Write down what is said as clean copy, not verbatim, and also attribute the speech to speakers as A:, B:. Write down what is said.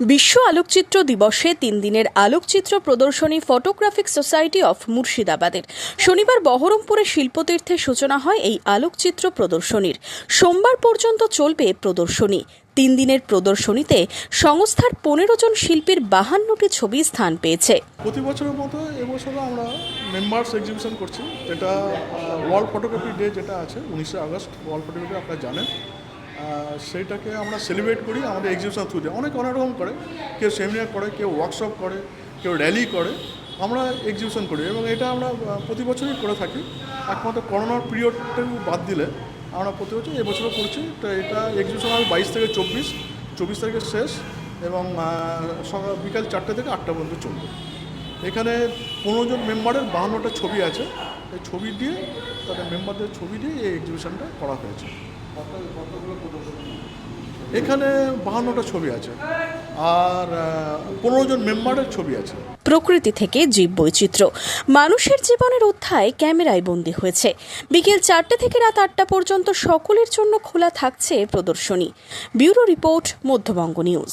A: বিশ্ব আলোকচিত্র দিবসে 3 দিনের আলোকচিত্র প্রদর্শনী ফটোগ্রাফিক সোসাইটি অফ মুর্শিদাবাদের শনিবার বহরমপুরে শিল্পতীর্থে সূচনা হয় এই আলোকচিত্র প্রদর্শনীর। সোমবার পর্যন্ত চলবে প্রদর্শনী। 3 দিনের প্রদর্শনীতে সংস্থার 15 জন শিল্পীর 52টি ছবি স্থান পেয়েছে।
B: প্রতি বছরের মতো এবছরও আমরা মেম্বার্স এক্সিবিশন করছি, যেটা ওয়ার্ল্ড ফটোগ্রাফি ডে যেটা আছে 19শে আগস্ট ওয়ার্ল্ড ফটোগ্রাফি আপনারা জানেন, সেইটাকে আমরা সেলিব্রেট করি আমাদের এক্সিবিশন থ্রু দিয়ে। অনেক রকম করে, কেউ সেমিনার করে, কেউ ওয়ার্কশপ করে, কেউ র্যালি করে, আমরা এক্সিবিশন করি এবং এটা আমরা প্রতি বছরই করে থাকি। একমাত্র করোনার পিরিয়ডটা বাদ দিলে আমরা প্রতি বছর এবছরও করছি। তো এটা এক্সিবিশন হবে 22 থেকে 24 তারিখে শেষ এবং সকাল বিকাল 4টে থেকে 8টা পর্যন্ত চলবে। এখানে 15 জন মেম্বারের 52টা ছবি আছে। এই ছবি দিয়ে তাদের মেম্বারদের ছবি দিয়ে এই এক্সিবিশনটা করা হয়েছে। এখানে 52টা ছবি আছে আর 15 জন মেম্বারের ছবি আছে।
A: প্রকৃতি থেকে জীববৈচিত্র্য, মানুষের জীবনের অধ্যায় ক্যামেরায় বন্দী হয়েছে। বিকেল 4টে থেকে রাত 8টা পর্যন্ত সকলের জন্য খোলা থাকছে প্রদর্শনী। Bureau report, Madhyabanga news.